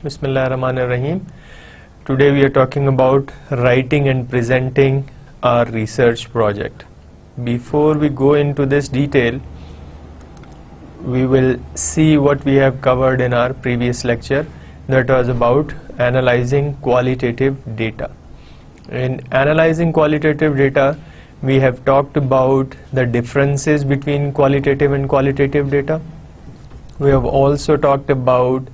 Bismillahirrahmanirrahim. Today we are talking about writing and presenting our research project. Before we go into this detail, we will see what we have covered in our previous lecture, that was about analyzing qualitative data. In analyzing qualitative data, we have talked about the differences between qualitative and qualitative data. We have also talked about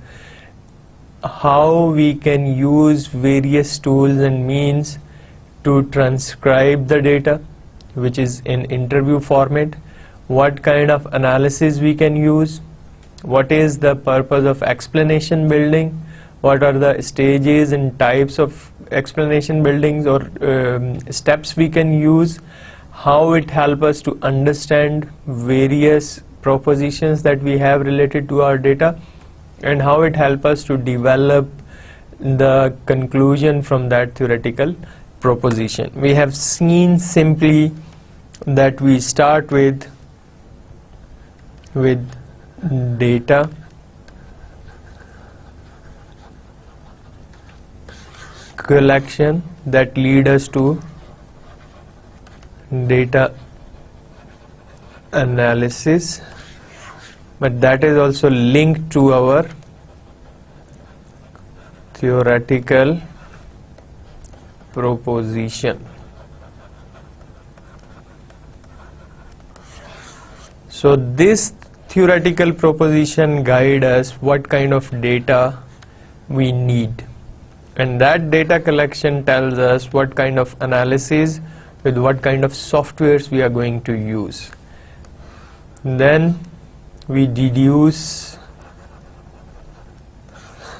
how we can use various tools and means to transcribe the data, which is in interview format, what kind of analysis we can use, what is the purpose of explanation building, what are the stages and types of explanation buildings or steps we can use, how it helps us to understand various propositions that we have related to our data, and how it helps us to develop the conclusion from that theoretical proposition. We have seen simply that we start with data collection that lead us to data analysis, but that is also linked to our theoretical proposition. So this theoretical proposition guides us what kind of data we need, and that data collection tells us what kind of analysis with what kind of softwares we are going to use. Then we deduce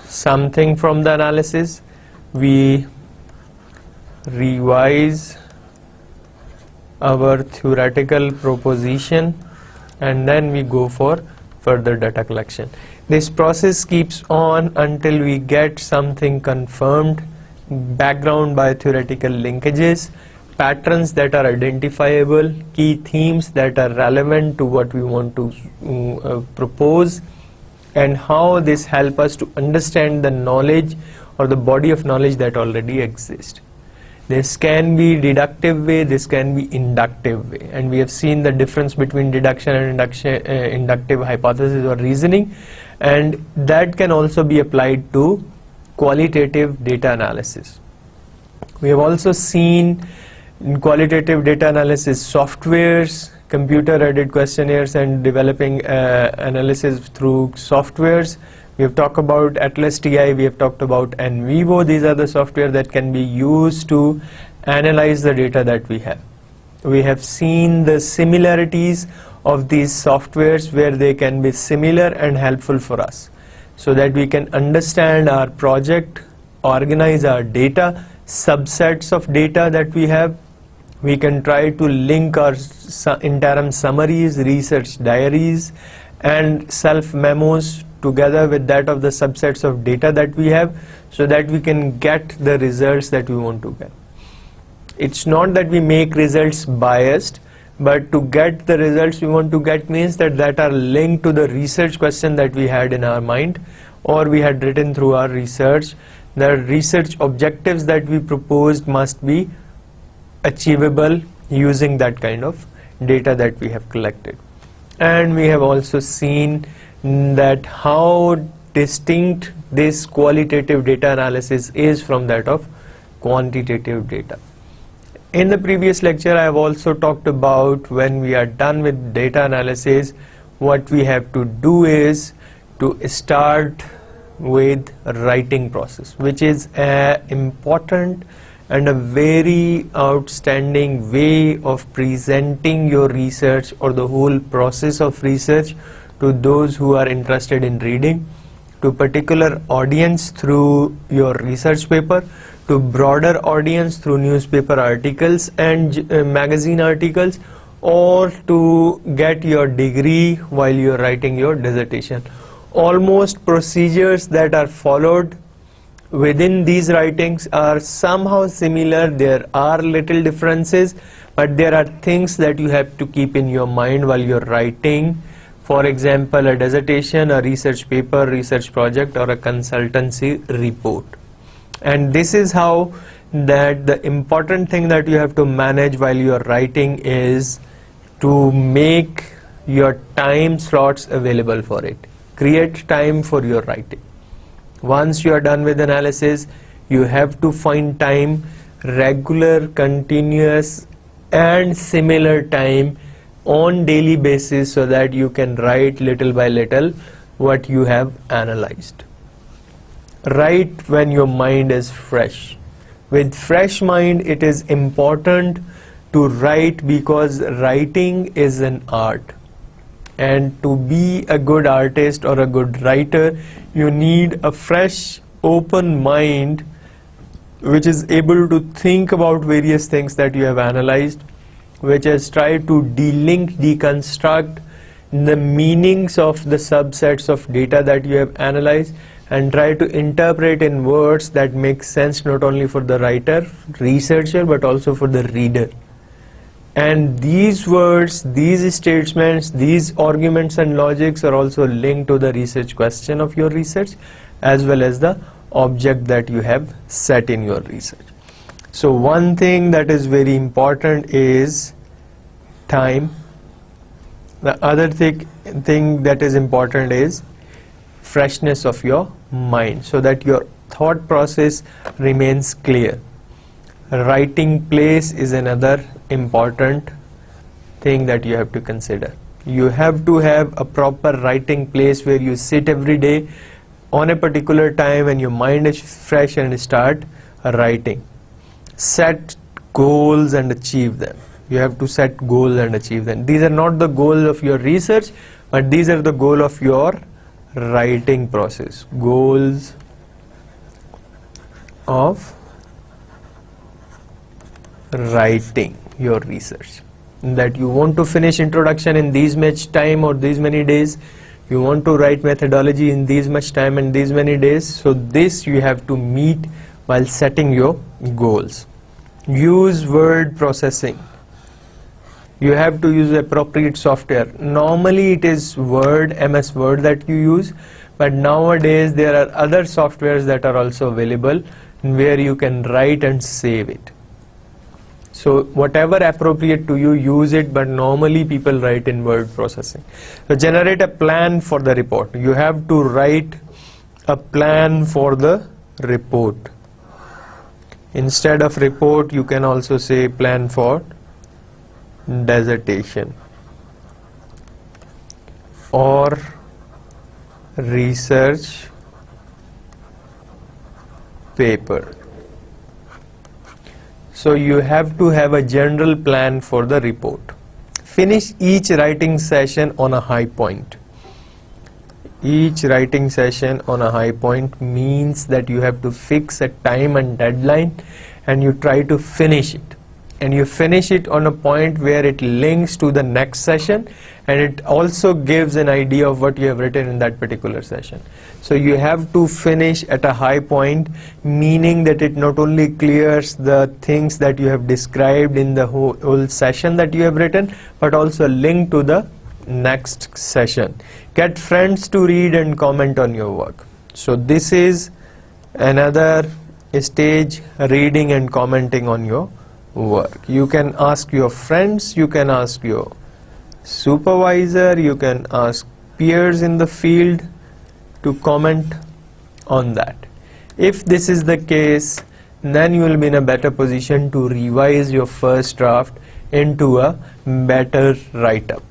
something from the analysis, we revise our theoretical proposition, and then we go for further data collection. This process keeps on until we get something confirmed, background by theoretical linkages, patterns that are identifiable, key themes that are relevant to what we want to propose, and how this helps us to understand the knowledge or the body of knowledge that already exists. This can be deductive way, this can be inductive way, and we have seen the difference between deduction and inductive hypothesis or reasoning, and that can also be applied to qualitative data analysis. We have also seen in qualitative data analysis softwares, computer-aided questionnaires, and developing analysis through softwares. We have talked about Atlas TI, we have talked about NVivo. These are the software that can be used to analyze the data that we have. We have seen the similarities of these softwares where they can be similar and helpful for us, so that we can understand our project, organize our data, subsets of data that we have. We can try to link our interim summaries, research diaries, and self-memos together with that of the subsets of data that we have, so that we can get the results that we want to get. It's not that we make results biased, but to get the results we want to get means that are linked to the research question that we had in our mind or we had written through our research. The research objectives that we proposed must be achievable using that kind of data that we have collected. And we have also seen that how distinct this qualitative data analysis is from that of quantitative data. In the previous lecture, I have also talked about when we are done with data analysis, what we have to do is to start with writing process, which is an important and a very outstanding way of presenting your research or the whole process of research to those who are interested in reading, to particular audience through your research paper, to broader audience through newspaper articles and magazine articles, or to get your degree while you're writing your dissertation. Almost procedures that are followed within these writings are somehow similar. There are little differences, but there are things that you have to keep in your mind while you're writing For example, a dissertation, a research paper, research project, or a consultancy report. And this is how that the important thing that you have to manage while you are writing is to make your time slots available for it. Create time for your writing. Once you are done with analysis, you have to find time, regular, continuous and similar time on daily basis, so that you can write little by little what you have analyzed. Write when your mind is fresh. With fresh mind, it is important to write, because writing is an art. And to be a good artist or a good writer, you need a fresh, open mind which is able to think about various things that you have analyzed, which has tried to delink, deconstruct the meanings of the subsets of data that you have analyzed, and try to interpret in words that make sense not only for the writer, researcher, but also for the reader. And these words, these statements, these arguments and logics are also linked to the research question of your research, as well as the object that you have set in your research. So one thing that is very important is time. The other thing that is important is freshness of your mind, so that your thought process remains clear. Writing place is another important thing that you have to consider. You have to have a proper writing place where you sit every day on a particular time and your mind is fresh and start writing. Set goals and achieve them. You have to set goals and achieve them. These are not the goals of your research, but these are the goal of your writing process. Goals of writing your research, that you want to finish introduction in these much time or these many days, you want to write methodology in these much time and these many days. So this you have to meet while setting your goals. Use word processing. You have to use appropriate software. Normally it is Word, MS Word that you use, but nowadays there are other softwares that are also available where you can write and save it. So whatever appropriate to you, use it, but normally people write in word processing. So generate a plan for the report. You have to write a plan for the report. Instead of report, you can also say plan for dissertation or research paper. So you have to have a general plan for the report. Finish each writing session on a high point. Each writing session on a high point means that you have to fix a time and deadline and you try to finish it. And you finish it on a point where it links to the next session, and it also gives an idea of what you have written in that particular session. So you have to finish at a high point, meaning that it not only clears the things that you have described in the whole session that you have written, but also link to the next session. Get friends to read and comment on your work. So this is another stage, reading and commenting on your work. You can ask your friends, you can ask your supervisor, you can ask peers in the field to comment on that. If this is the case, then you will be in a better position to revise your first draft into a better write-up.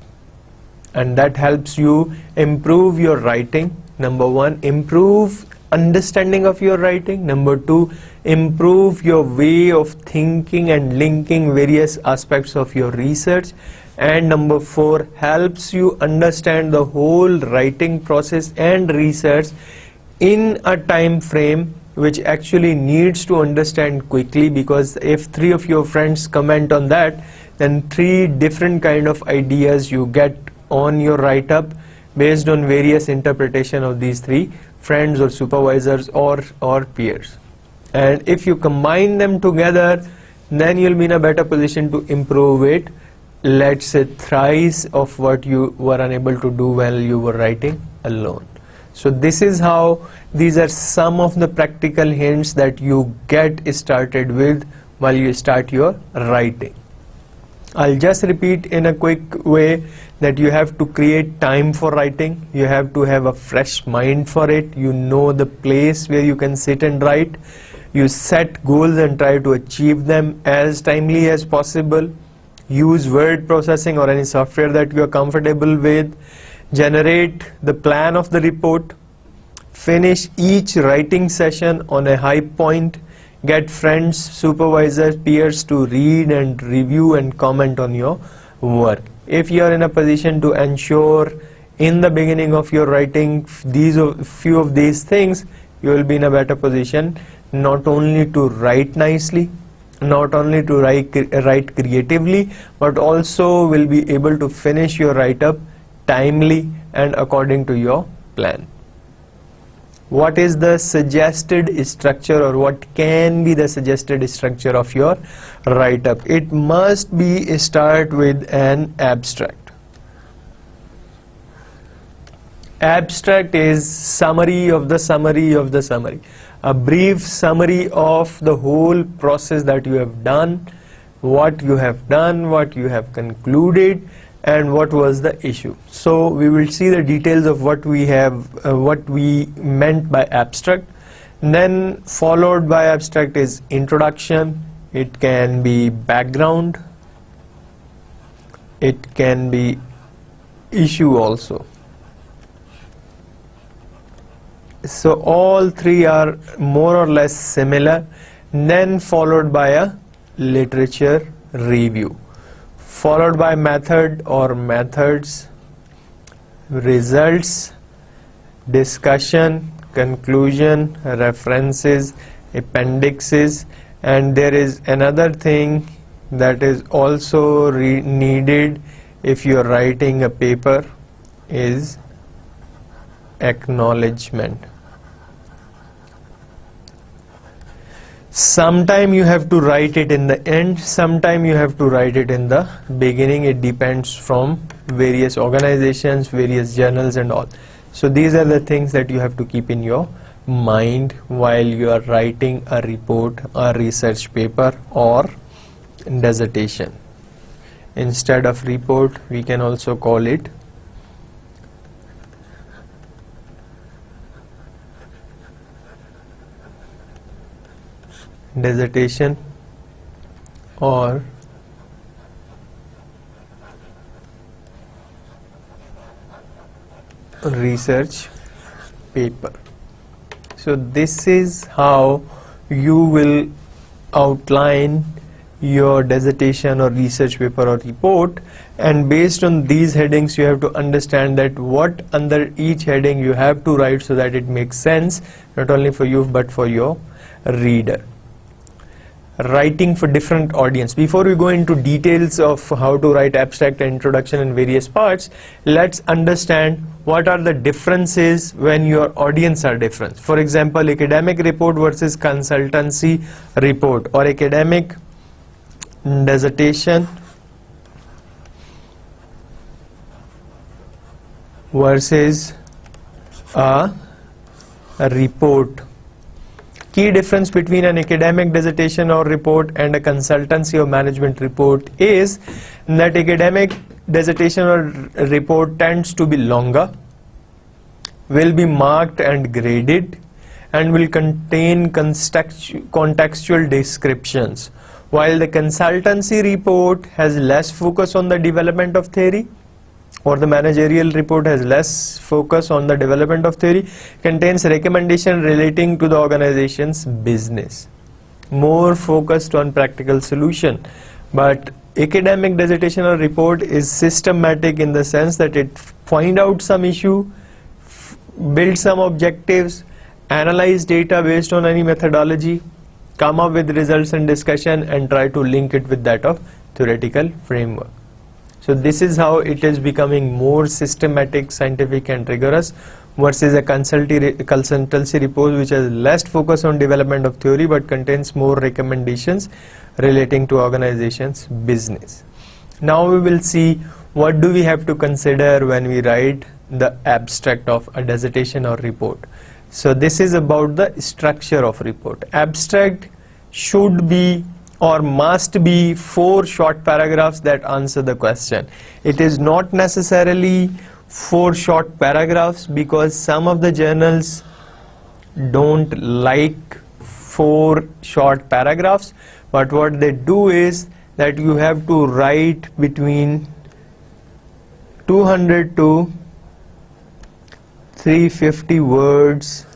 And that helps you improve your writing. Number one, improve understanding of your writing. Number two, improve your way of thinking and linking various aspects of your research. And number four, helps you understand the whole writing process and research in a time frame which actually needs to understand quickly, because if 3 of your friends comment on that, then 3 different kind of ideas you get on your write-up based on various interpretation of these 3 friends or supervisors or peers. And if you combine them together, then you'll be in a better position to improve it let's say thrice of what you were unable to do while you were writing alone. So this is how, these are some of the practical hints that you get started with while you start your writing. I'll just repeat in a quick way that you have to create time for writing. You have to have a fresh mind for it. You know the place where you can sit and write. You set goals and try to achieve them as timely as possible. Use word processing or any software that you are comfortable with. Generate the plan of the report. Finish each writing session on a high point. Get friends, supervisors, peers to read and review and comment on your work. If you are in a position to ensure in the beginning of your writing few of these things, you will be in a better position not only to write nicely, not only to write creatively, but also will be able to finish your write-up timely and according to your plan. What is the suggested structure, or what can be the suggested structure of your write-up? It must be start with an abstract. Abstract is summary of the summary of the summary. A brief summary of the whole process that you have done, what you have done, what you have concluded, and what was the issue. So we will see the details of what we meant by abstract. And then followed by abstract is introduction. It can be background. It can be issue also. So all three are more or less similar. Then followed by a literature review. Followed by method or methods, results, discussion, conclusion, references, appendixes, and there is another thing that is also needed if you are writing a paper, is acknowledgement. Sometime you have to write it in the end, sometime you have to write it in the beginning. It depends from various organizations, various journals and all. So these are the things that you have to keep in your mind while you are writing a report, a research paper or dissertation. Instead of report, we can also call it dissertation or research paper. So this is how you will outline your dissertation or research paper or report, and based on these headings you have to understand that what under each heading you have to write so that it makes sense not only for you but for your reader. Writing for different audience. Before we go into details of how to write abstract, introduction and various parts, let's understand what are the differences when your audience are different. For example, academic report versus consultancy report, or academic dissertation versus a report. Key difference between an academic dissertation or report and a consultancy or management report is that academic dissertation or report tends to be longer, will be marked and graded, and will contain contextual descriptions, while the consultancy report has less focus on the development of theory, or the managerial report has less focus on the development of theory, contains recommendation relating to the organization's business, more focused on practical solution. But academic dissertation or report is systematic in the sense that it find out some issue, build some objectives, analyze data based on any methodology, come up with results and discussion, and try to link it with that of theoretical framework. So this is how it is becoming more systematic, scientific and rigorous, versus a consultancy report which has less focus on development of theory but contains more recommendations relating to organization's business. Now we will see what do we have to consider when we write the abstract of a dissertation or report. So this is about the structure of report. Abstract should be or must be 4 short paragraphs that answer the question. It is not necessarily 4 short paragraphs, because some of the journals don't like 4 short paragraphs, but what they do is that you have to write between 200 to 350 words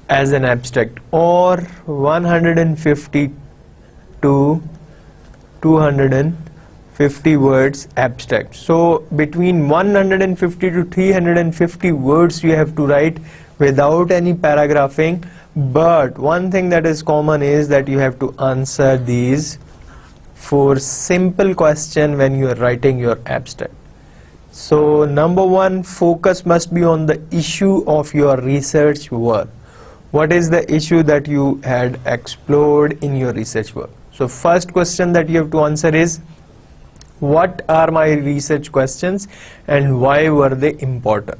as an abstract, or 150 to 250 words abstract. So between 150 to 350 words you have to write without any paragraphing. But one thing that is common is that you have to answer these 4 simple questions when you are writing your abstract. So number 1, focus must be on the issue of your research work. What is the issue that you had explored in your research work? So first question that you have to answer is, what are my research questions and why were they important?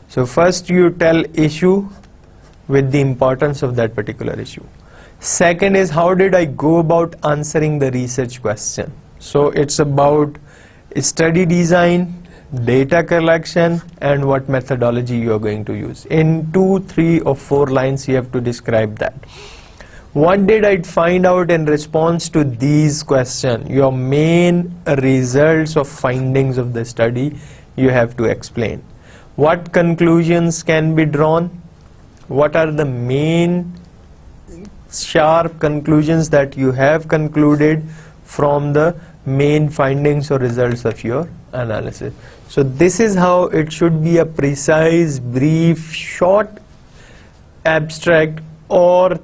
So first you tell issue with the importance of that particular issue. Second is, how did I go about answering the research question? So it's about study design, data collection, and what methodology you are going to use. In 2, 3 or 4 lines you have to describe that. What did I find out in response to these questions? Your main results of findings of the study you have to explain. What conclusions can be drawn? What are the main sharp conclusions that you have concluded from the main findings or results of your analysis? So this is how it should be, a precise, brief, short abstract or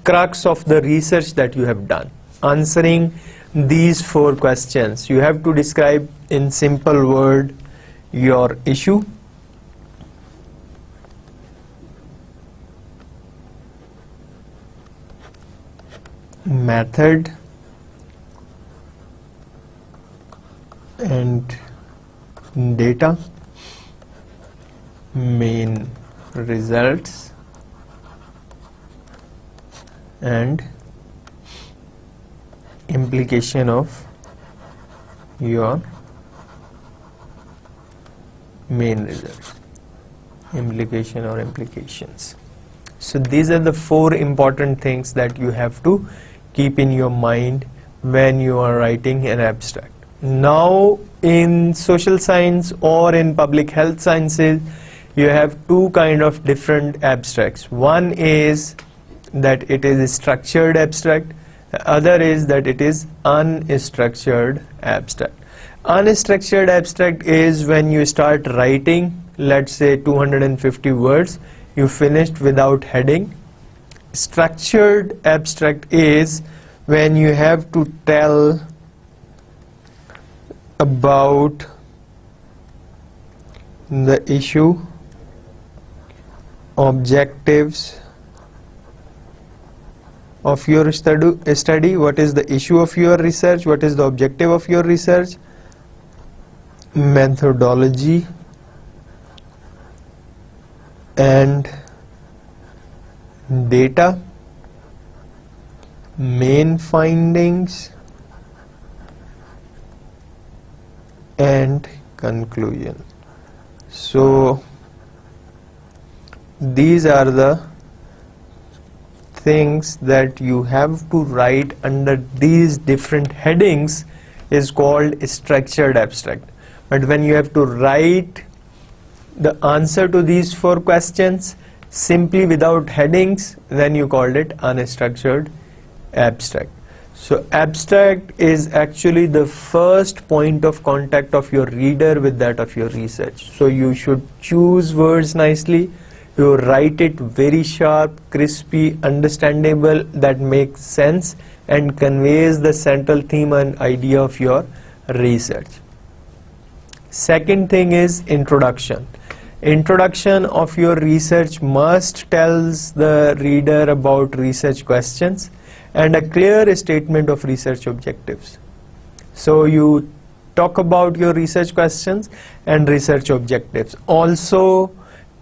crux of the research that you have done. Answering these 4 questions, you have to describe in simple word your issue, method, and data, main results, and implication of your main results, implication or implications. So these are the 4 important things that you have to keep in your mind when you are writing an abstract. Now in social science or in public health sciences, you have 2 kind of different abstracts. One is that it is a structured abstract, the other is that it is unstructured abstract. Unstructured abstract is when you start writing, let's say 250 words, you finished without heading. Structured abstract is when you have to tell about the issue, objectives of your study, what is the issue of your research, what is the objective of your research, methodology, and data, main findings, and conclusion. So these are the things that you have to write under these different headings is called structured abstract. But when you have to write the answer to these 4 questions simply without headings, then you called it unstructured abstract. So abstract is actually the first point of contact of your reader with that of your research. So you should choose words nicely, you write it very sharp, crispy, understandable, that makes sense and conveys the central theme and idea of your research. Second thing is introduction. Introduction of your research must tells the reader about research questions and a clear statement of research objectives. So you talk about your research questions and research objectives. Also,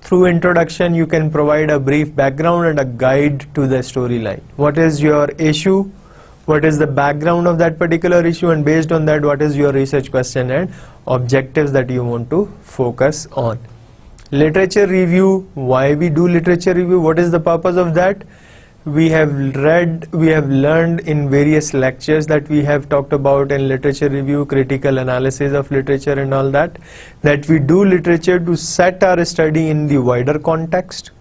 through introduction, you can provide a brief background and a guide to the storyline. What is your issue? What is the background of that particular issue? And based on that, what is your research question and objectives that you want to focus on? Literature review. Why we do literature review? What is the purpose of that? We have learned in various lectures that we have talked about in literature review, critical analysis of literature and all that, that we do literature to set our study in the wider context,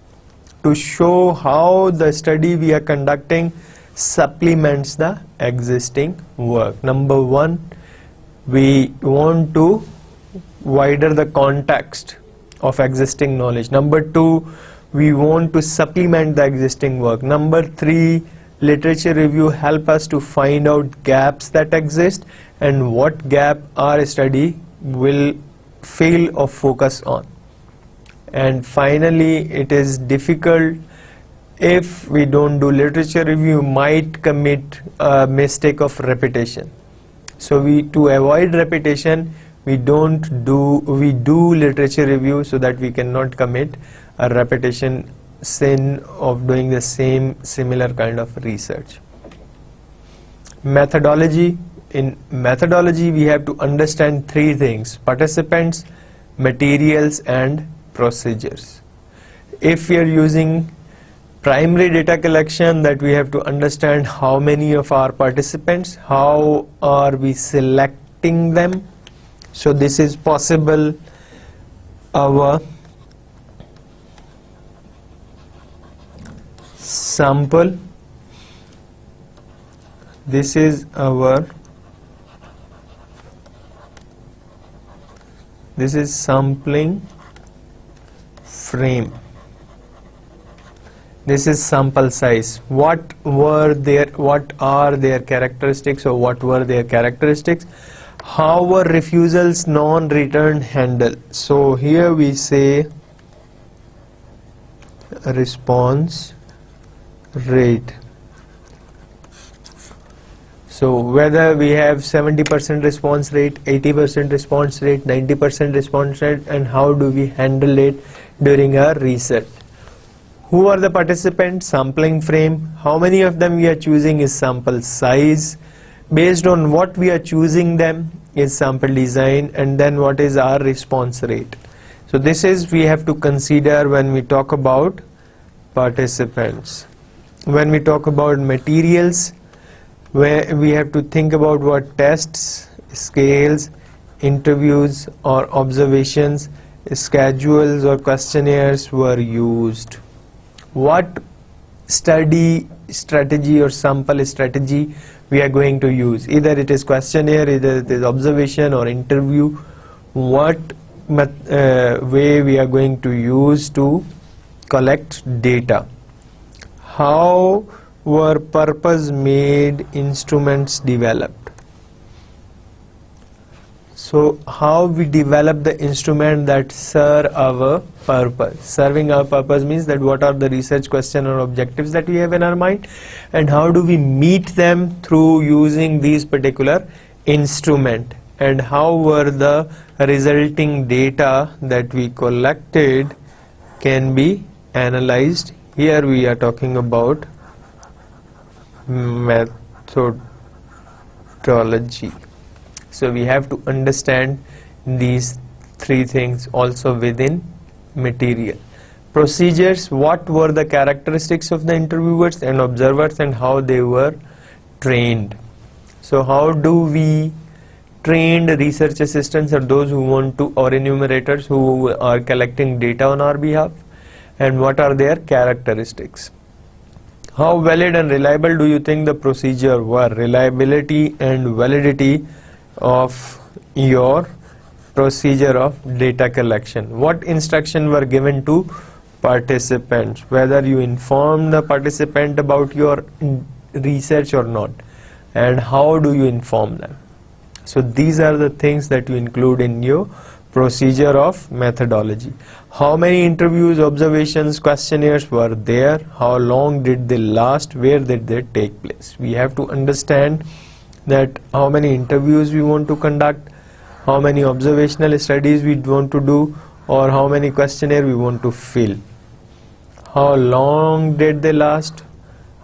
to show how the study we are conducting supplements the existing work. Number one, we want to widen the context of existing knowledge. Number two, we want to supplement the existing work. Number three, literature review help us to find out gaps that exist and what gap our study will fail or focus on. And finally, it is difficult if we don't do literature review, might commit a mistake of repetition. So to avoid repetition, we do literature review so that we cannot commit a repetition sin of doing the similar kind of research. Methodology. In methodology, we have to understand three things: participants, materials, and procedures. If we are using primary data collection, that we have to understand how many of our participants, how are we selecting them. So this is possible. Our sample, this is sampling frame, this is sample size. What are their characteristics, or what were their characteristics? How were refusals, non-return handled? So here we say response rate. So whether we have 70% response rate, 80% response rate, 90% response rate, and how do we handle it during our research? Who are the participants? Sampling frame. How many of them we are choosing is sample size. Based on what we are choosing them is sample design, and then what is our response rate. So this is we have to consider when we talk about participants. When we talk about materials, where we have to think about what tests, scales, interviews or observations, schedules or questionnaires were used. What study strategy or sample strategy we are going to use. Either it is questionnaire, either it is observation or interview. What way we are going to use to collect data. How were purpose-made instruments developed? So how we develop the instrument that serve our purpose. Serving our purpose means that what are the research question or objectives that we have in our mind, and how do we meet them through using these particular instrument, and how were the resulting data that we collected can be analyzed. Here we are talking about methodology. So we have to understand these three things also within material. Procedures, what were the characteristics of the interviewers and observers and how they were trained. So how do we train the research assistants or those who want to, or enumerators who are collecting data on our behalf, and what are their characteristics. How valid and reliable do you think the procedure were? Reliability and validity of your procedure of data collection. What instruction were given to participants? Whether you inform the participant about your research or not, and how do you inform them. So these are the things that you include in your procedure of methodology. How many interviews, observations, questionnaires were there? How long did they last? Where did they take place? We have to understand that how many interviews we want to conduct, how many observational studies we want to do, or how many questionnaire we want to fill. How long did they last?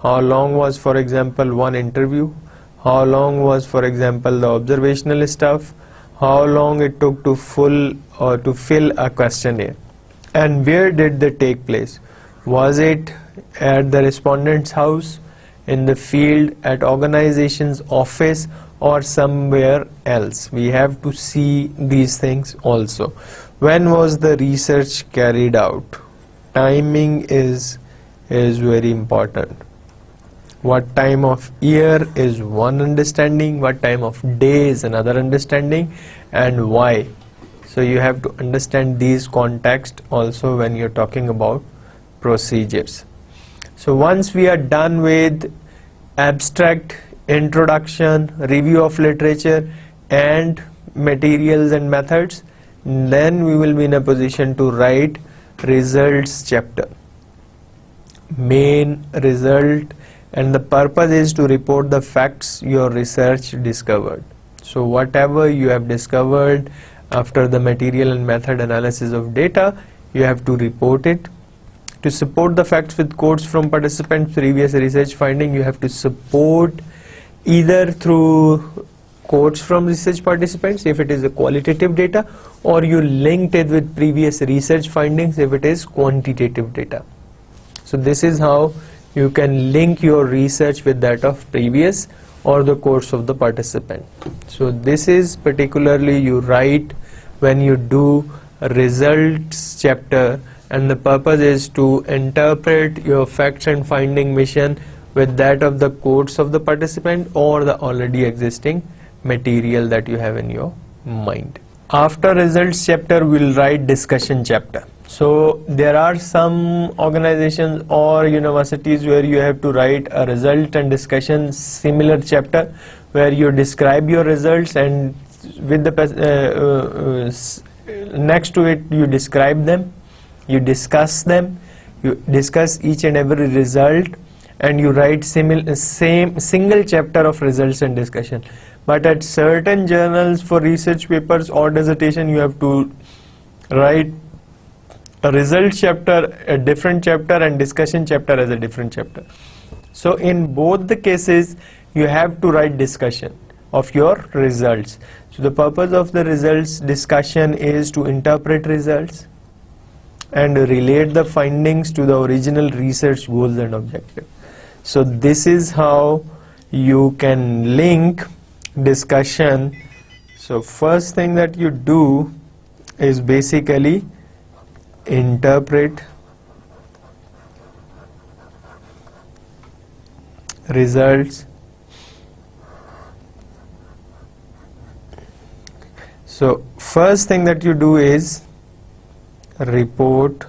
How long was, for example, one interview? How long was, for example, the observational stuff? How long it took to fill a questionnaire? And where did they take place? Was it at the respondent's house, in the field, at organization's office, or somewhere else? We have to see these things also. When was the research carried out? Timing is very important. What time of year is one understanding, what time of day is another understanding, and why. So you have to understand these contexts also when you're talking about procedures. So once we are done with abstract, introduction, review of literature, and materials and methods, then we will be in a position to write results chapter. Main result, and the purpose is to report the facts your research discovered. So whatever you have discovered after the material and method analysis of data, you have to report it. To support the facts with quotes from participants' previous research finding, you have to support either through quotes from research participants if it is a qualitative data, or you linked it with previous research findings if it is quantitative data. So this is how you can link your research with that of previous or the course of the participant. So this is particularly you write when you do a results chapter, and the purpose is to interpret your facts and finding mission with that of the course of the participant or the already existing material that you have in your mind. After results chapter, we'll write discussion chapter. So there are some organizations or universities where you have to write a result and discussion similar chapter where you describe your results, and with the next to it you describe them, you discuss them, you discuss each and every result, and you write single chapter of results and discussion. But at certain journals for research papers or dissertation, you have to write a result chapter, a different chapter, and discussion chapter as a different chapter. So in both the cases, you have to write discussion of your results. So the purpose of the results discussion is to interpret results and relate the findings to the original research goals and objectives. So this is how you can link discussion. So first thing that you do is basically interpret results. So first thing that you do is report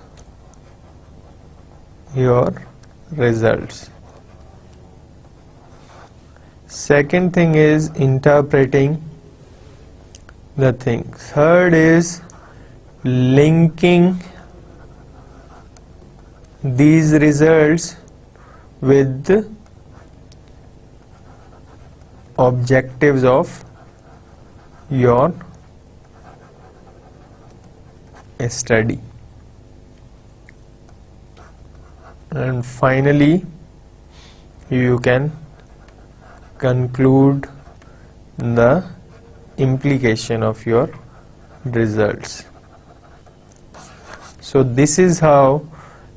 your results. Second thing is interpreting the thing. Third is linking these results with the objectives of your study. And finally, you can conclude the implication of your results. So this is how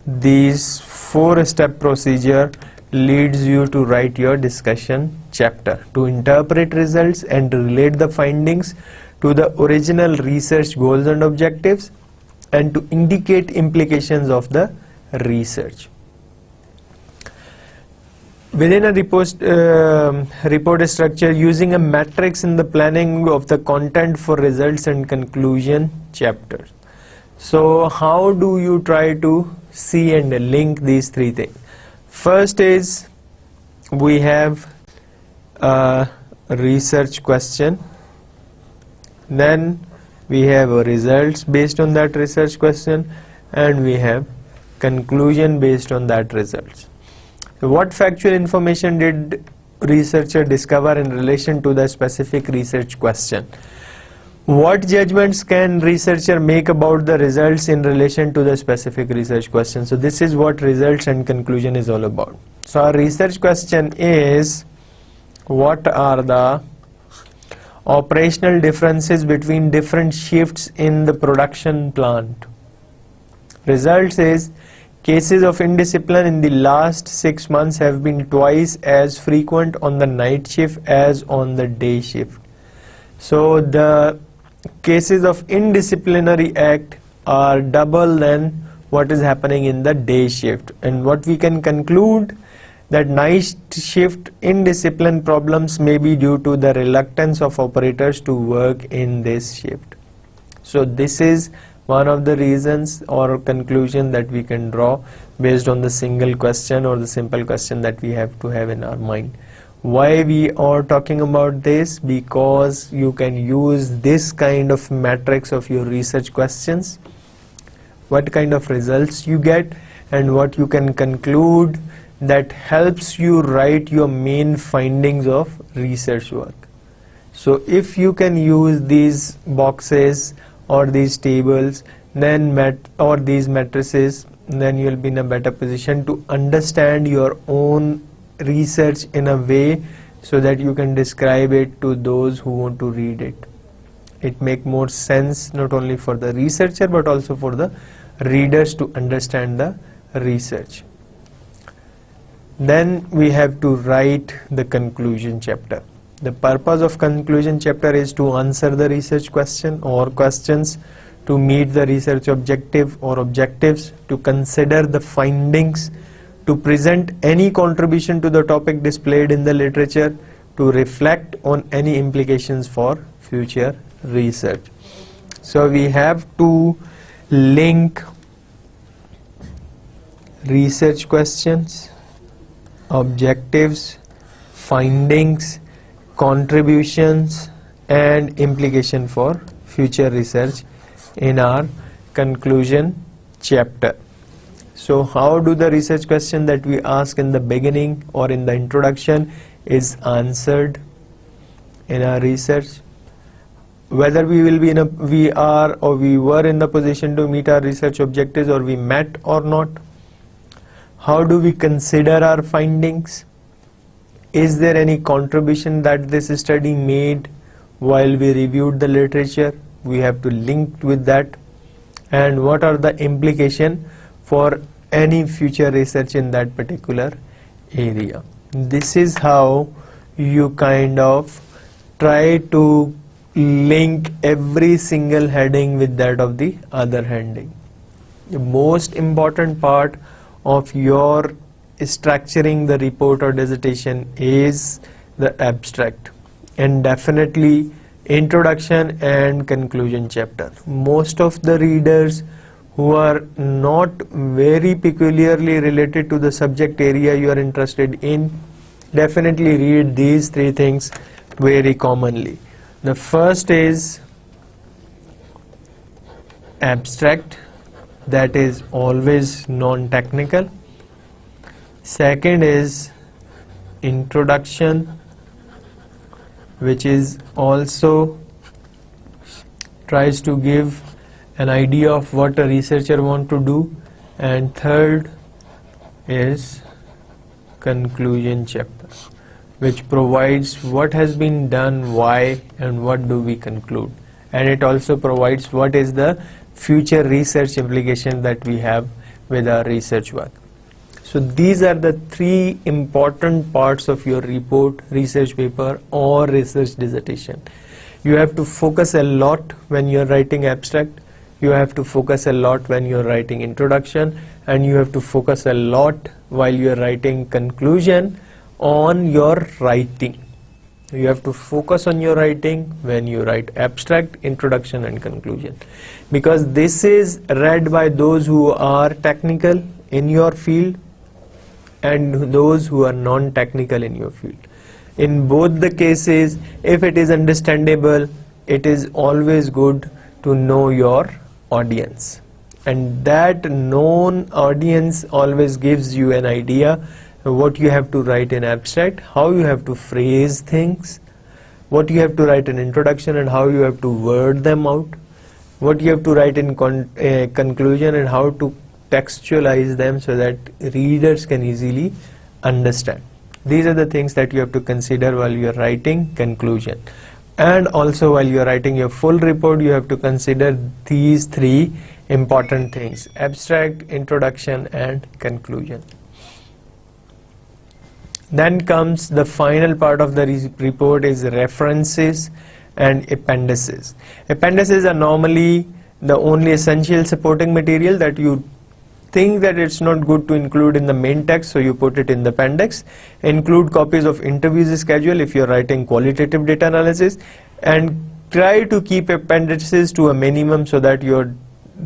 these 4-step procedure leads you to write your discussion chapter, to interpret results and relate the findings to the original research goals and objectives, and to indicate implications of the research. Within a report structure, using a matrix in the planning of the content for results and conclusion chapters. So how do you try to see and link these three things? First is we have a research question, then we have results based on that research question, and we have conclusion based on that results. So what factual information did researcher discover in relation to the specific research question? What judgments can researcher make about the results in relation to the specific research question? So this is what results and conclusion is all about. So our research question is, what are the operational differences between different shifts in the production plant? Results is, cases of indiscipline in the last 6 months have been twice as frequent on the night shift as on the day shift. So the cases of indisciplinary act are double than what is happening in the day shift, and what we can conclude, that night shift indiscipline problems may be due to the reluctance of operators to work in this shift. So this is one of the reasons or conclusion that we can draw based on the single question or the simple question that we have to have in our mind. Why we are talking about this? Because you can use this kind of matrix of your research questions, what kind of results you get and what you can conclude, that helps you write your main findings of research work. So if you can use these boxes or these tables, then or these matrices, then you will be in a better position to understand your own research in a way so that you can describe it to those who want to read it. It makes more sense not only for the researcher but also for the readers to understand the research. Then we have to write the conclusion chapter. The purpose of conclusion chapter is to answer the research question or questions, to meet the research objective or objectives, to consider the findings, to present any contribution to the topic displayed in the literature, to reflect on any implications for future research. So we have to link research questions, objectives, findings, contributions and implication for future research in our conclusion chapter. So how do the research question that we ask in the beginning or in the introduction is answered in our research? Whether we will be we were in the position to meet our research objectives, or we met or not. How do we consider our findings? Is there any contribution that this study made while we reviewed the literature? We have to link with that. And what are the implications for any future research in that particular area? This is how you kind of try to link every single heading with that of the other heading. The most important part of your structuring the report or dissertation is the abstract, and definitely introduction and conclusion chapter. Most of the readers who are not very peculiarly related to the subject area you are interested in definitely read these three things very commonly. The first is abstract, that is always non-technical. Second is introduction, which is also tries to give an idea of what a researcher want to do. And third is conclusion chapter, which provides what has been done, why, and what do we conclude. And it also provides what is the future research implication that we have with our research work. So these are the three important parts of your report, research paper or research dissertation. You have to focus a lot when you are writing abstract, you have to focus a lot when you are writing introduction, and you have to focus a lot while you are writing conclusion on your writing. You have to focus on your writing when you write abstract, introduction and conclusion, because this is read by those who are technical in your field and those who are non-technical in your field. In both the cases, if it is understandable, it is always good to know your audience, and that known audience always gives you an idea what you have to write in abstract, how you have to phrase things, what you have to write in introduction and how you have to word them out, what you have to write in conclusion and how to textualize them so that readers can easily understand. These are the things that you have to consider while you are writing conclusion. And also while you are writing your full report, you have to consider these three important things: abstract, introduction and conclusion. Then comes the final part of the report, is references and appendices. Appendices are normally the only essential supporting material that you think that it's not good to include in the main text, so you put it in the appendix. Include copies of interviews schedule if you're writing qualitative data analysis, and try to keep appendices to a minimum so that your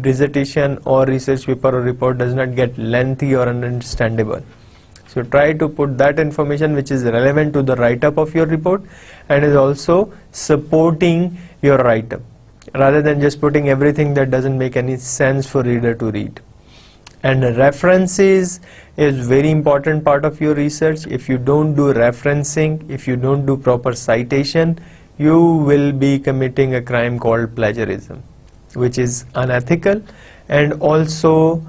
dissertation or research paper or report does not get lengthy or ununderstandable. So try to put that information which is relevant to the write-up of your report and is also supporting your write-up, rather than just putting everything that doesn't make any sense for reader to read. And references is very important part of your research. If you don't do referencing, if you don't do proper citation, you will be committing a crime called plagiarism, which is unethical and also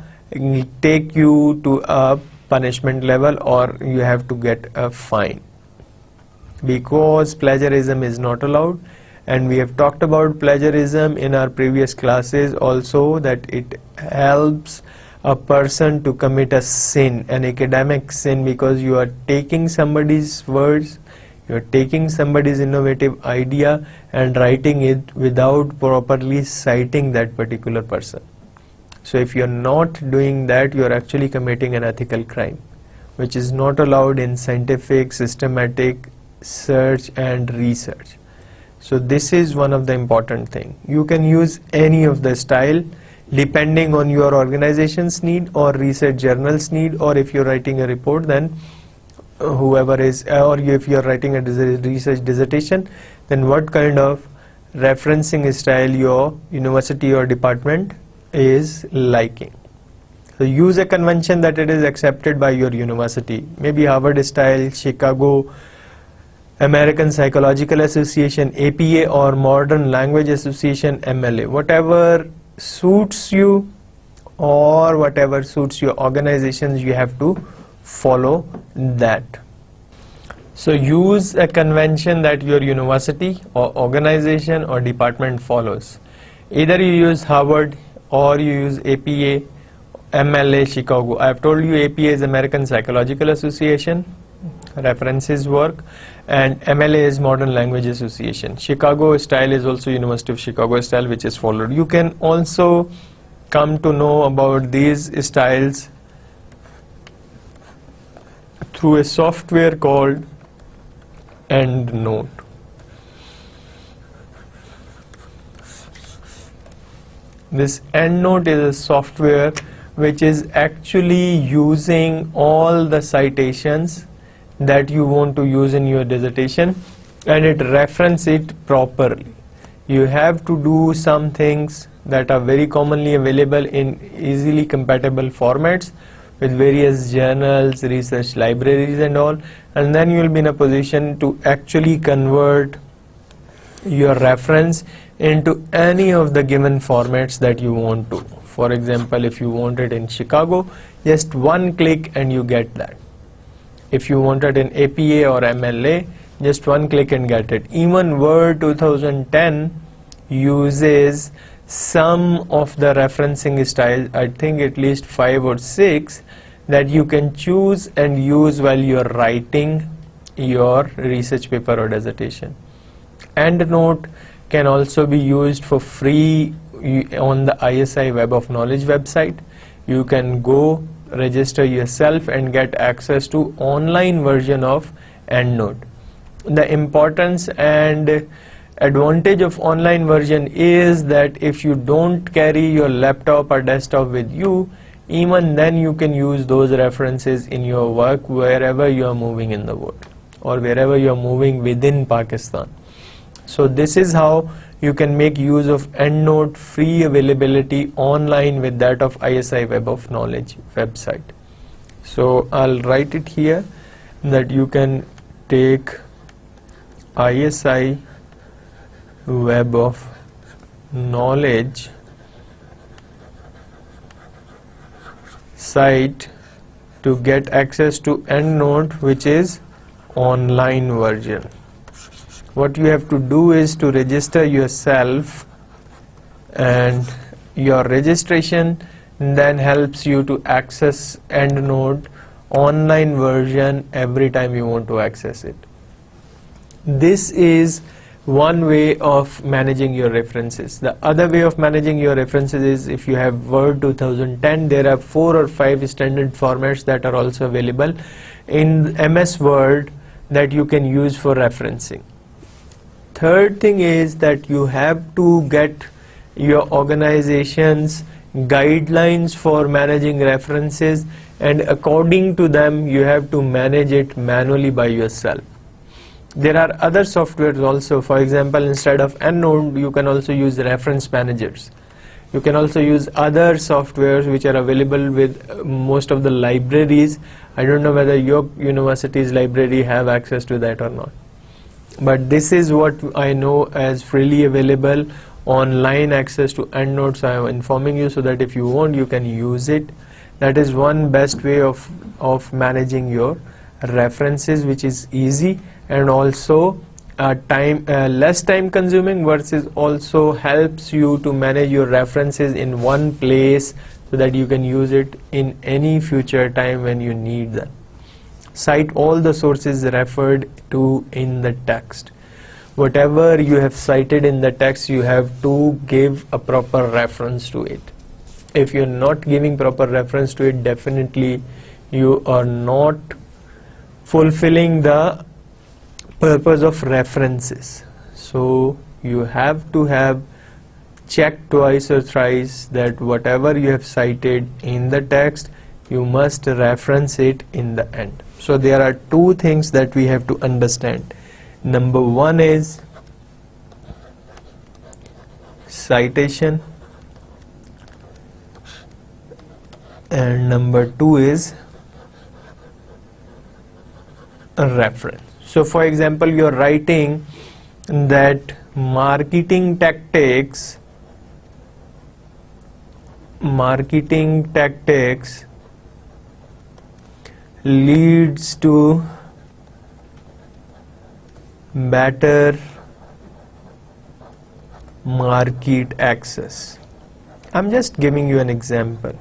take you to a punishment level, or you have to get a fine, because plagiarism is not allowed. And we have talked about plagiarism in our previous classes also, that it helps a person to commit a sin, an academic sin, because you are taking somebody's words, you are taking somebody's innovative idea and writing it without properly citing that particular person. So if you are not doing that, you are actually committing an ethical crime, which is not allowed in scientific, systematic search and research. So this is one of the important things. You can use any of the style depending on your organization's need or research journal's need, or if you're writing a report, then whoever is, or if you're writing a research dissertation, then what kind of referencing style your university or department is liking. So use a convention that it is accepted by your university, maybe Harvard style, Chicago, American Psychological Association, APA, or Modern Language Association, MLA, whatever suits you or whatever suits your organizations, you have to follow that. So use a convention that your university or organization or department follows. Either you use Harvard or you use APA, MLA, Chicago. I have told you APA is American Psychological Association, references work, and MLA is Modern Language Association. Chicago style is also University of Chicago style, which is followed. You can also come to know about these styles through a software called EndNote. This EndNote is a software which is actually using all the citations that you want to use in your dissertation, and it references it properly. You have to do some things that are very commonly available in easily compatible formats with various journals, research libraries and all, and then you will be in a position to actually convert your reference into any of the given formats that you want to. For example, if you want it in Chicago, just one click and you get that. If you want it in APA or MLA, just one click and get it. Even Word 2010 uses some of the referencing styles, I think at least 5 or 6, that you can choose and use while you are writing your research paper or dissertation. EndNote can also be used for free on the ISI Web of Knowledge website. You can go register yourself and get access to online version of EndNote. The importance and advantage of online version is that if you don't carry your laptop or desktop with you, even then you can use those references in your work wherever you are moving in the world or wherever you are moving within Pakistan. So this is how you can make use of EndNote free availability online with that of ISI Web of Knowledge website. So I'll write it here that you can take ISI Web of Knowledge site to get access to EndNote, which is online version. What you have to do is to register yourself, and your registration then helps you to access EndNote online version every time you want to access it. This is one way of managing your references. The other way of managing your references is if you have Word 2010, there are 4 or 5 standard formats that are also available in MS Word that you can use for referencing. Third thing is that you have to get your organization's guidelines for managing references, and according to them you have to manage it manually by yourself. There are other softwares also. For example, instead of EndNote, you can also use reference managers. You can also use other softwares which are available with most of the libraries. I don't know whether your university's library have access to that or not. But this is what I know as freely available online access to EndNote. So I am informing you so that if you want, you can use it. That is one best way of managing your references, which is easy and also less time consuming, versus also helps you to manage your references in one place so that you can use it in any future time when you need them. Cite all the sources referred to in the text. Whatever you have cited in the text, you have to give a proper reference to it. If you're not giving proper reference to it, definitely you are not fulfilling the purpose of references. So you have to have checked twice or thrice that whatever you have cited in the text, you must reference it in the end. So there are two things that we have to understand. Number one is citation, and number two is a reference. So for example, you are writing that marketing tactics leads to better market access. I'm just giving you an example.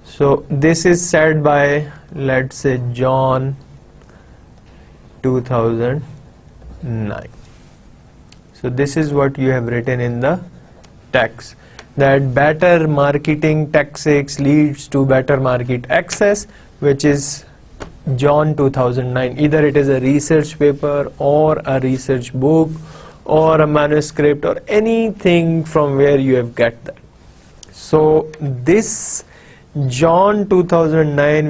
So this is said by, let's say, John 2009. So this is what you have written in the text, that better marketing tactics leads to better market access, which is John 2009. Either it is a research paper or a research book or a manuscript or anything from where you have get that. So this John 2009,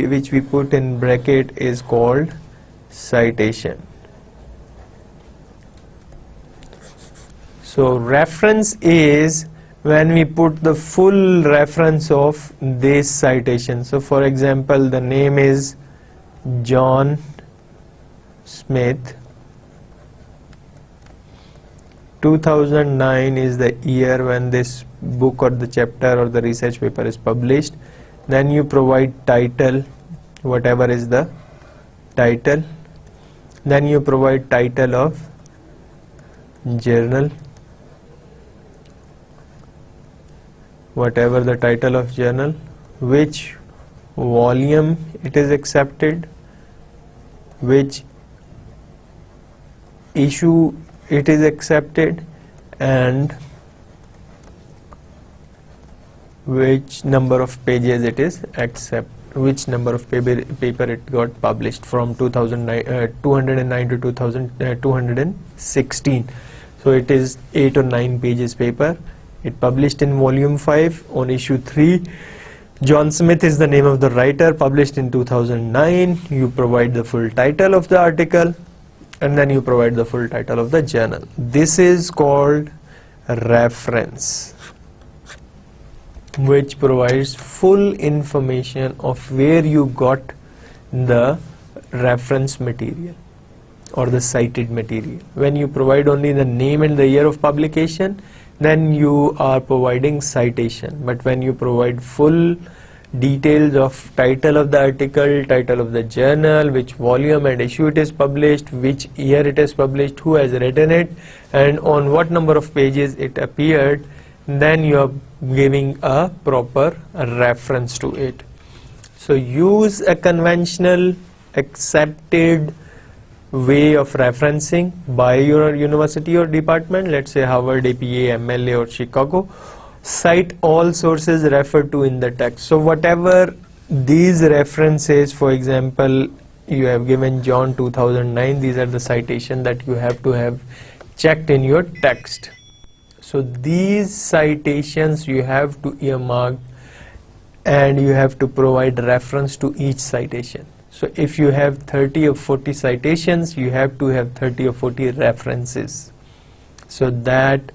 which we put in bracket, is called citation. So reference is when we put the full reference of this citation. So for example, the name is John Smith. 2009 is the year when this book or the chapter or the research paper is published. Then you provide title, whatever is the title. Then you provide title of journal, whatever the title of journal, which volume it is accepted, which issue it is accepted, and which number of pages it is which number of paper it got published from 209 to 216. So it is 8 or 9 pages paper. It published in volume 5 on issue 3. John Smith is the name of the writer, published in 2009. You provide the full title of the article, and then you provide the full title of the journal. This is called reference. which provides full information of where you got the reference material or the cited material. When you provide only the name and the year of publication, then you are providing citation. But when you provide full details of title of the article, title of the journal, which volume and issue it is published, which year it is published, who has written it, and on what number of pages it appeared, then you are giving a proper reference to it. So use a conventional accepted way of referencing by your university or department, let's say Harvard, APA, MLA or Chicago. Cite all sources referred to in the text. So whatever these references, for example, you have given John 2009, these are the citation that you have to have checked in your text. So these citations you have to earmark and you have to provide reference to each citation. So if you have 30 or 40 citations, you have to have 30 or 40 references, so that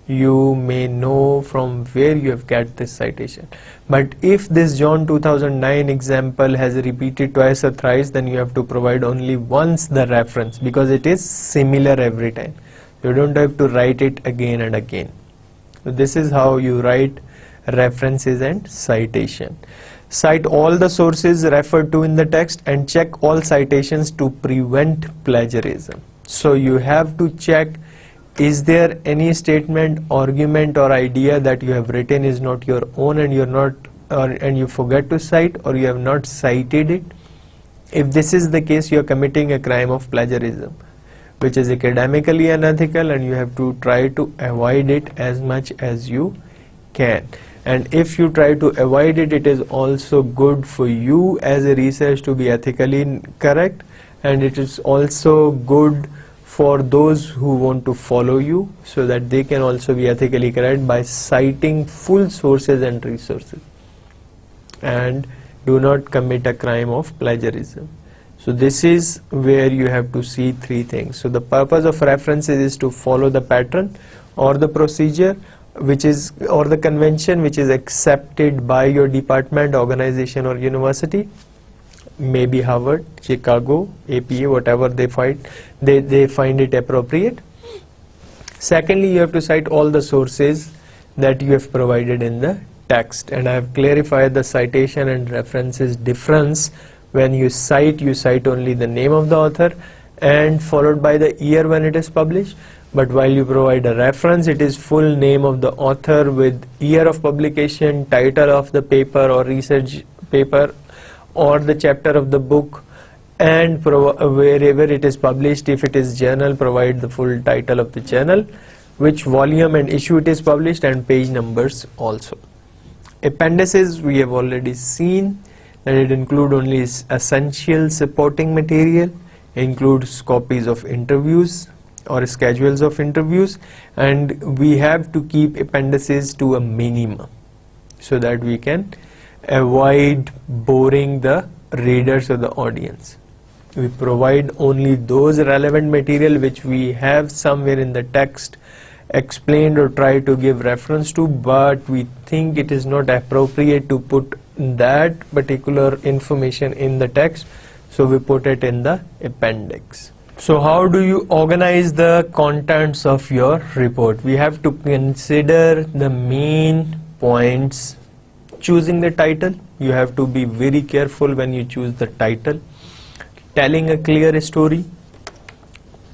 you may know from where you have got this citation. But if this John 2009 example has repeated twice or thrice, then you have to provide only once the reference, because it is similar every time. You don't have to write it again and again. So this is how you write references and citation. Cite all the sources referred to in the text and check all citations to prevent plagiarism. So you have to check, is there any statement, argument or idea that you have written is not your own and you forget to cite, or you have not cited it. If this is the case, you are committing a crime of plagiarism, which is academically unethical, and you have to try to avoid it as much as you can. And if you try to avoid it, it is also good for you as a research to be ethically correct, and it is also good for those who want to follow you, so that they can also be ethically correct by citing full sources and resources, and do not commit a crime of plagiarism. So this is where you have to see three things. So the purpose of references is to follow the pattern or the procedure or the convention which is accepted by your department, organization or university, maybe Harvard, Chicago, APA, whatever they find it appropriate. Secondly, you have to cite all the sources that you have provided in the text, and I have clarified the citation and references difference. When you cite only the name of the author and followed by the year when it is published. But while you provide a reference, it is full name of the author with year of publication, title of the paper or research paper or the chapter of the book, and wherever it is published. If it is journal, provide the full title of the journal, which volume and issue it is published, and page numbers also. Appendices we have already seen that it include only essential supporting material, includes copies of interviews or schedules of interviews, and we have to keep appendices to a minimum so that we can avoid boring the readers or the audience. We provide only those relevant material which we have somewhere in the text explained or try to give reference to, but we think it is not appropriate to put that particular information in the text, so we put it in the appendix. So how do you organize the contents of your report? We have to consider the main points. Choosing the title, you have to be very careful when you choose the title. Telling a clear story,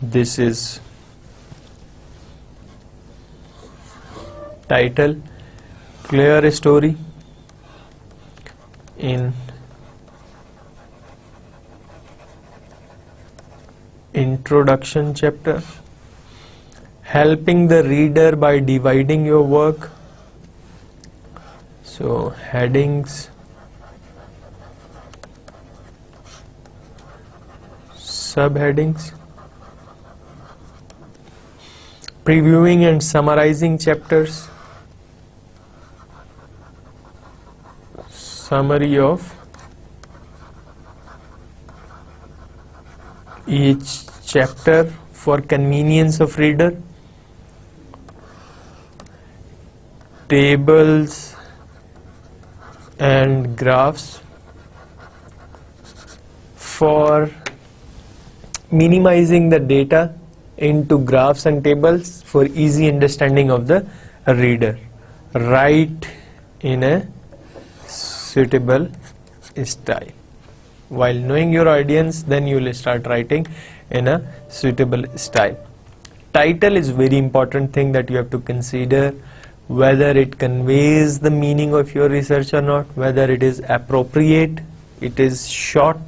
this is title, clear story in introduction chapter. Helping the reader by dividing your work, so headings, subheadings. Previewing and summarizing chapters, summary of each chapter for convenience of reader. Tables and graphs for minimizing the data into graphs and tables for easy understanding of the reader. Write in a suitable style. While knowing your audience, then you will start writing in a suitable style. Title is very important thing that you have to consider, whether it conveys the meaning of your research or not, whether it is appropriate, it is short,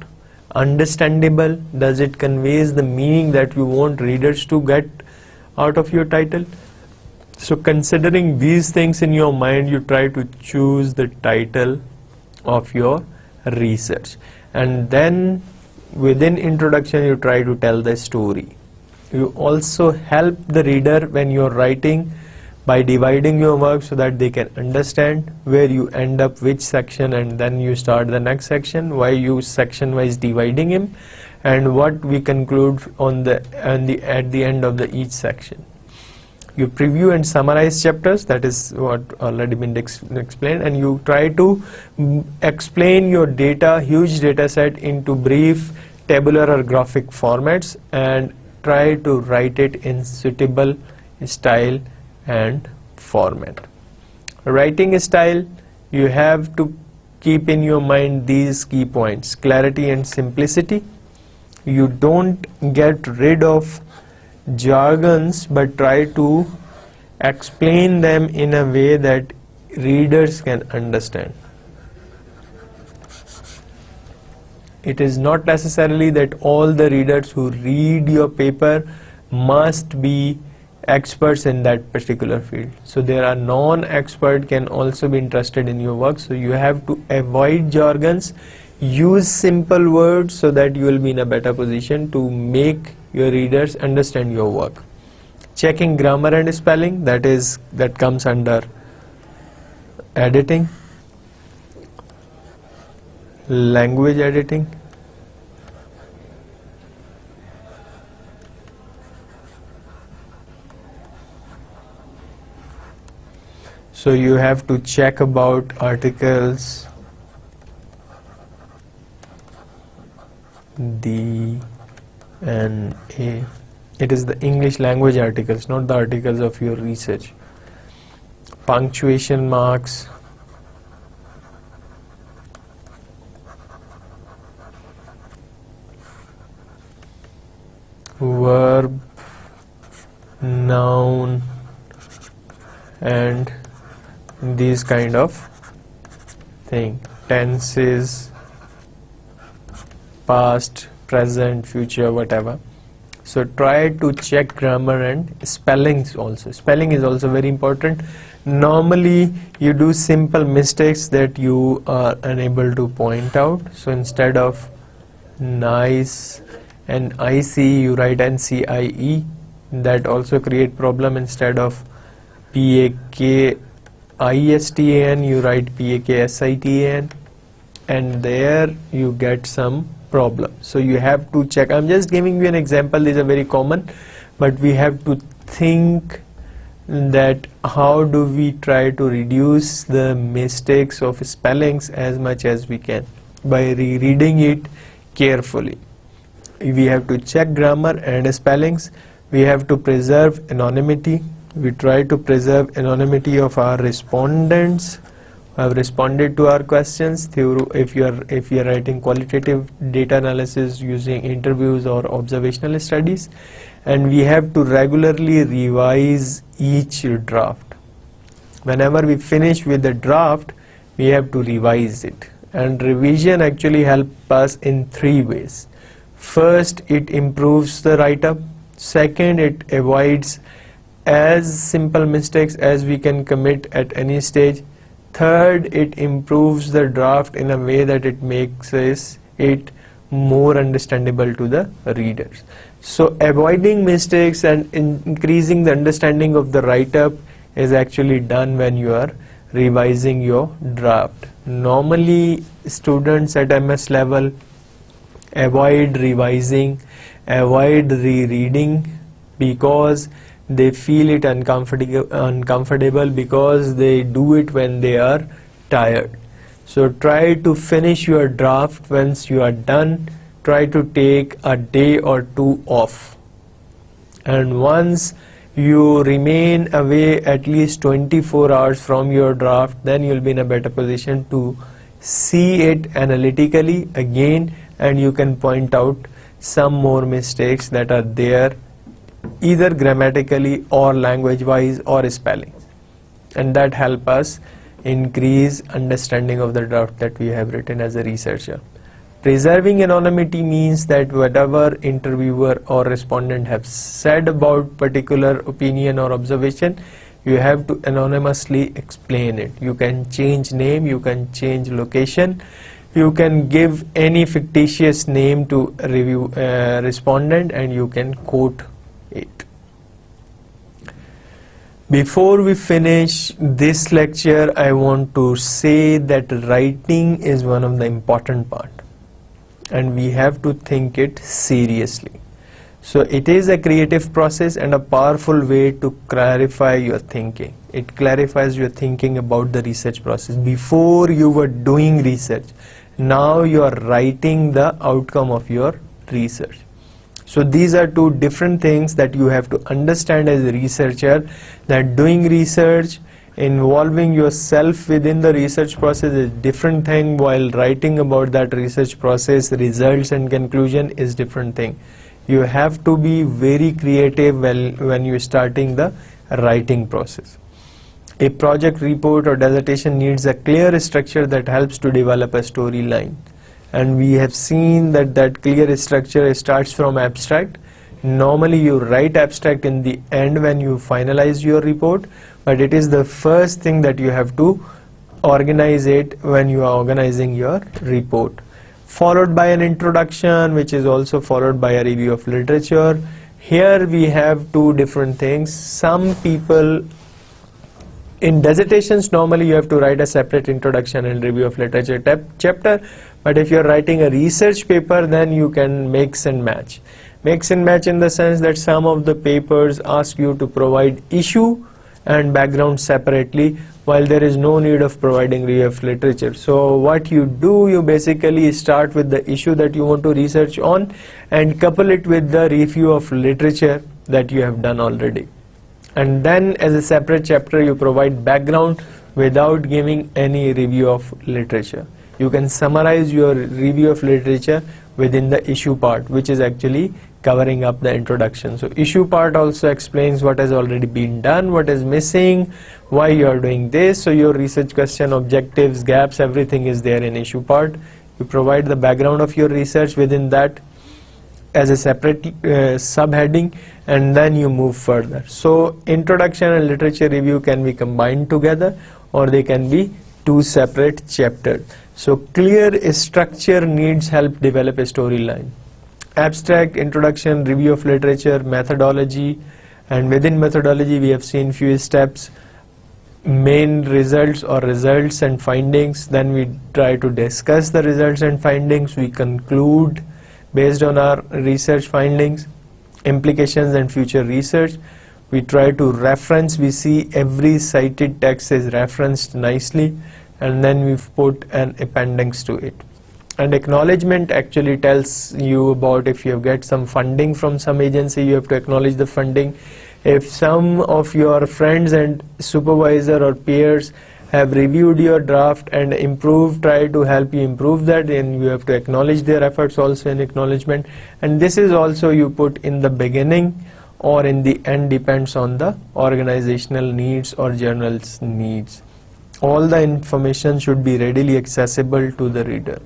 understandable, does it conveys the meaning that you want readers to get out of your title. So considering these things in your mind, you try to choose the title of your research, and then within introduction you try to tell the story. You also help the reader when you're writing by dividing your work so that they can understand where you end up which section, and then you start the next section, why you section wise dividing him, and what we conclude at the end of each section. You preview and summarize chapters, that is what already been explained, and you try to explain your data, huge data set, into brief tabular or graphic formats, and try to write it in suitable style and format. Writing style, you have to keep in your mind these key points: clarity and simplicity. You don't get rid of jargons, but try to explain them in a way that readers can understand. It is not necessarily that all the readers who read your paper must be experts in that particular field. So there are non-expert can also be interested in your work. So you have to avoid jargons, use simple words so that you will be in a better position to make your readers understand your work. Checking grammar and spelling, that comes under editing. Language editing. So you have to check about articles, D and A. It is the English language articles, not the articles of your research. Punctuation marks. Verb, noun, and these kind of thing. Tenses, past, present, future, whatever. So try to check grammar and spellings also. Spelling is also very important. Normally you do simple mistakes that you are unable to point out. So instead of nice and IC, you write NCIE. That also create problem. Instead of PAKISTAN, you write PAKSITAN, and there you get some problem. So you have to check. I'm just giving you an example. These are very common, but we have to think that how do we try to reduce the mistakes of spellings as much as we can by rereading it carefully. We have to check grammar and spellings. We have to preserve anonymity. We try to preserve anonymity of our respondents who have responded to our questions through, if you are writing qualitative data analysis using interviews or observational studies. And we have to regularly revise each draft. Whenever we finish with the draft, we have to revise it. And revision actually helps us in 3 ways. First, it improves the write-up. Second, it avoids as simple mistakes as we can commit at any stage. Third, it improves the draft in a way that it makes it more understandable to the readers. So avoiding mistakes and increasing the understanding of the write-up is actually done when you are revising your draft. Normally students at MS level avoid revising, avoid rereading, because they feel it uncomfortable, because they do it when they are tired. So try to finish your draft. Once you are done, try to take a day or two off. And once you remain away at least 24 hours from your draft, then you'll be in a better position to see it analytically again, and you can point out some more mistakes that are there, either grammatically or language wise or spelling, and that help us increase understanding of the draft that we have written as a researcher. Preserving anonymity means that whatever interviewer or respondent have said about particular opinion or observation, you have to anonymously explain it. You can change name, you can change location, you can give any fictitious name to respondent, and you can quote it. Before we finish this lecture, I want to say that writing is one of the important part, and we have to think it seriously. So it is a creative process and a powerful way to clarify your thinking. It clarifies your thinking about the research process. Before you were doing research, now you are writing the outcome of your research. So these are two different things that you have to understand as a researcher, that doing research, involving yourself within the research process is different thing, while writing about that research process, results and conclusion is different thing. You have to be very creative when you're starting the writing process. A project report or dissertation needs a clear structure that helps to develop a storyline. And we have seen that clear structure starts from abstract. Normally you write abstract in the end when you finalize your report, but it is the first thing that you have to organize it when you are organizing your report. Followed by an introduction, which is also followed by a review of literature. Here we have two different things. Some people, in dissertations, normally you have to write a separate introduction and review of literature chapter, but if you are writing a research paper, then you can mix and match. Mix and match in the sense that some of the papers ask you to provide issue and background separately, while there is no need of providing review of literature. So what you do, you basically start with the issue that you want to research on and couple it with the review of literature that you have done already. And then as a separate chapter you provide background without giving any review of literature. You can summarize your review of literature within the issue part, which is actually covering up the introduction. So issue part also explains what has already been done, what is missing, why you are doing this. So your research question, objectives, gaps, everything is there in issue part. You provide the background of your research within that as a separate subheading, and then you move further. So introduction and literature review can be combined together, or they can be two separate chapters. So clear structure needs help develop a storyline. Abstract, introduction, review of literature, methodology, and within methodology we have seen few steps, main results or results and findings. Then we try to discuss the results and findings. We conclude based on our research findings, implications and future research. We try to reference, we see every cited text is referenced nicely, and then we've put an appendix to it. And acknowledgement actually tells you about if you get some funding from some agency, you have to acknowledge the funding. If some of your friends and supervisor or peers have reviewed your draft and improved, try to help you improve that, then you have to acknowledge their efforts also in acknowledgement. And this is also you put in the beginning or in the end, depends on the organizational needs or journal's needs. All the information should be readily accessible to the reader.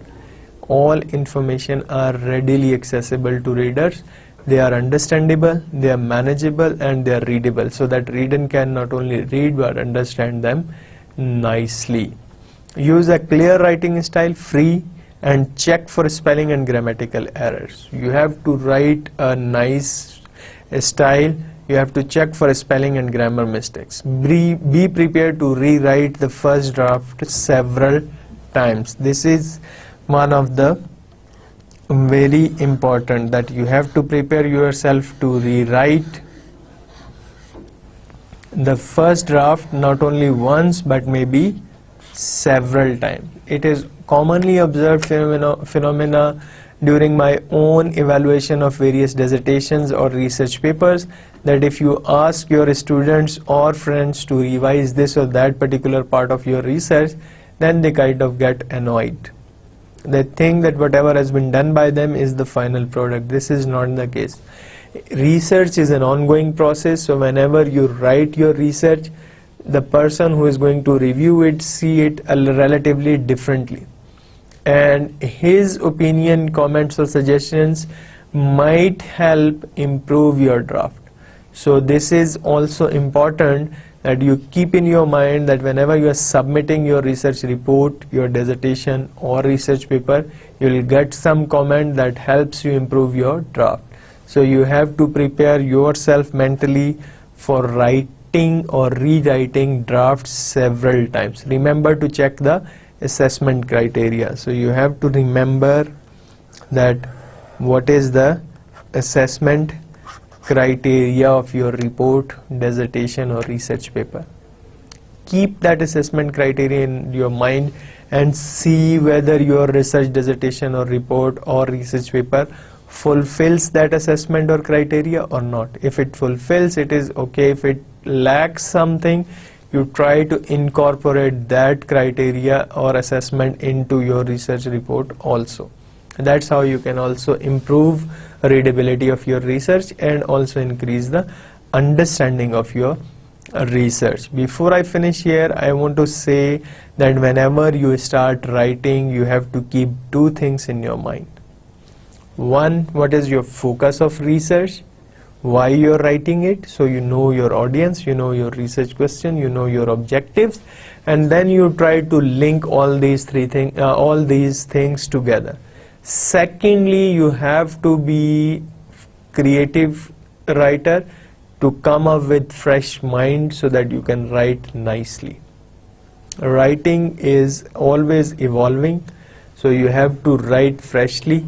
All information are readily accessible to readers. They are understandable, they are manageable, and they are readable, so that reader can not only read but understand them nicely. Use a clear writing style, free, and check for spelling and grammatical errors. You have to write a nice style. You have to check for spelling and grammar mistakes. Be prepared to rewrite the first draft several times. This is one of the very important, that you have to prepare yourself to rewrite the first draft not only once but maybe several times. It is commonly observed phenomena during my own evaluation of various dissertations or research papers, that if you ask your students or friends to revise this or that particular part of your research, then they kind of get annoyed. They think that whatever has been done by them is the final product. This is not the case. Research is an ongoing process, so whenever you write your research, the person who is going to review it see it relatively differently, and his opinion, comments or suggestions might help improve your draft. So this is also important that you keep in your mind that whenever you are submitting your research report, your dissertation or research paper, you will get some comment that helps you improve your draft. So you have to prepare yourself mentally for writing or rewriting drafts several times. Remember to check the assessment criteria. So you have to remember that what is the assessment criteria of your report, dissertation or research paper. Keep that assessment criteria in your mind and see whether your research dissertation or report or research paper fulfills that assessment or criteria or not. If it fulfills, it is okay. If it lacks something, you try to incorporate that criteria or assessment into your research report also. That's how you can also improve readability of your research and also increase the understanding of your research. Before I finish here, I want to say that whenever you start writing, you have to keep two things in your mind. One, what is your focus of research? Why you're writing it? So you know your audience, you know your research question, you know your objectives, and then you try to link all these things together. Secondly, you have to be creative writer to come up with fresh mind so that you can write nicely. Writing is always evolving, so you have to write freshly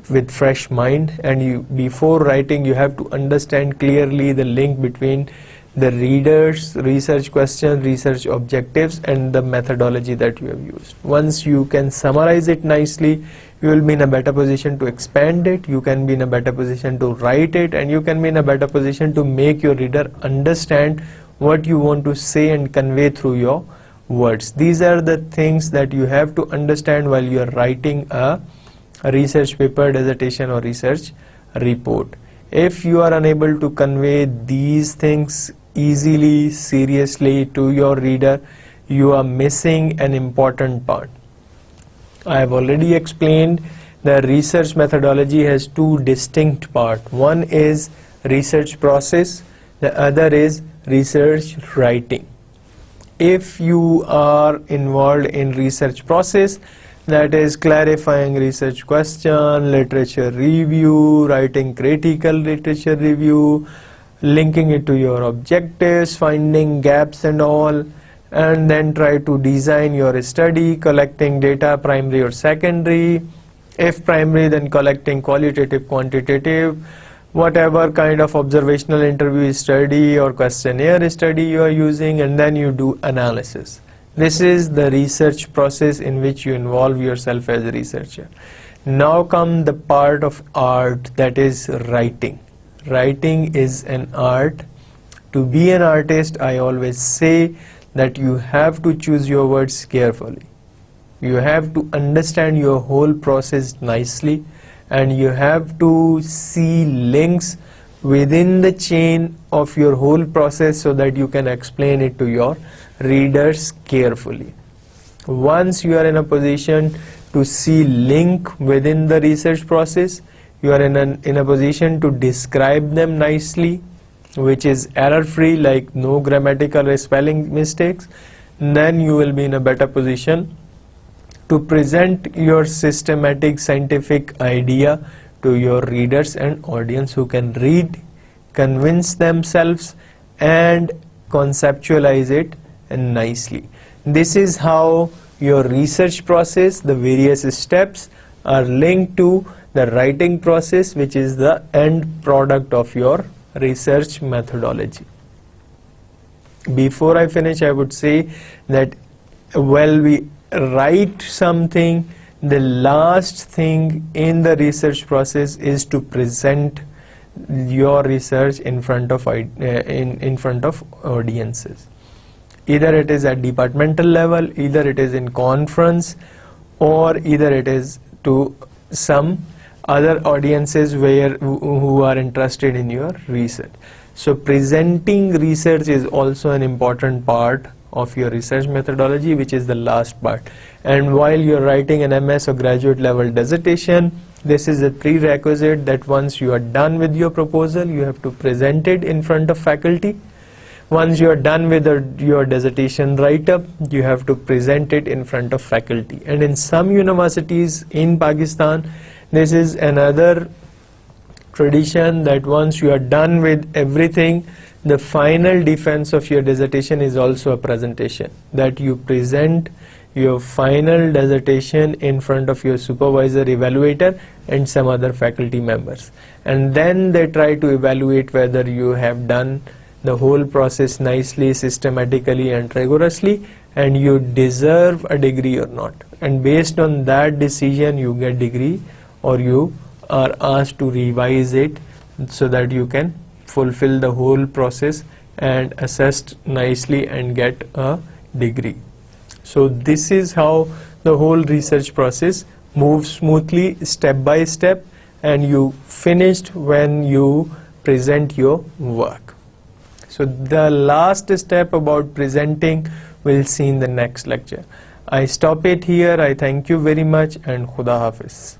with fresh mind, and before writing you have to understand clearly the link between the reader's research question, research objectives and the methodology that you have used. Once you can summarize it nicely, you will be in a better position to expand it, you can be in a better position to write it, and you can be in a better position to make your reader understand what you want to say and convey through your words. These are the things that you have to understand while you are writing a research paper, dissertation or research report. If you are unable to convey these things easily, seriously to your reader, you are missing an important part. I have already explained the research methodology has two distinct parts. One is research process, the other is research writing. If you are involved in research process, that is clarifying research question, literature review, writing critical literature review, linking it to your objectives, finding gaps and all, and then try to design your study, collecting data, primary or secondary. If primary, then collecting qualitative, quantitative, whatever kind of observational interview study or questionnaire study you are using, and then you do analysis. This is the research process in which you involve yourself as a researcher. Now come the part of art, that is writing. Writing is an art. To be an artist, I always say that you have to choose your words carefully. You have to understand your whole process nicely, and you have to see links within the chain of your whole process so that you can explain it to your readers carefully. Once you are in a position to see link within the research process, you are in a position to describe them nicely, which is error free, like no grammatical or spelling mistakes, then you will be in a better position to present your systematic scientific idea to your readers and audience who can read, convince themselves and conceptualize it nicely. This is how your research process, the various steps are linked to the writing process, which is the end product of your research methodology. Before I finish, I would say that while we write something, the last thing in the research process is to present your research in front of in front of audiences. Either it is at departmental level, either it is in conference, or either it is to some other audiences who are interested in your research. So presenting research is also an important part of your research methodology, which is the last part. And while you're writing an MS or graduate level dissertation, this is a prerequisite that once you are done with your proposal, you have to present it in front of faculty. Once you are done with your dissertation write-up, you have to present it in front of faculty. And in some universities in Pakistan, this is another tradition that once you are done with everything, the final defense of your dissertation is also a presentation, that you present your final dissertation in front of your supervisor, evaluator, and some other faculty members. And then they try to evaluate whether you have done the whole process nicely, systematically, and rigorously, and you deserve a degree or not. And based on that decision, you get degree, or you are asked to revise it so that you can fulfill the whole process and assessed nicely and get a degree. So this is how the whole research process moves smoothly, step by step, and you finished when you present your work. So the last step about presenting we'll see in the next lecture. I stop it here. I thank you very much, and Khuda Hafiz.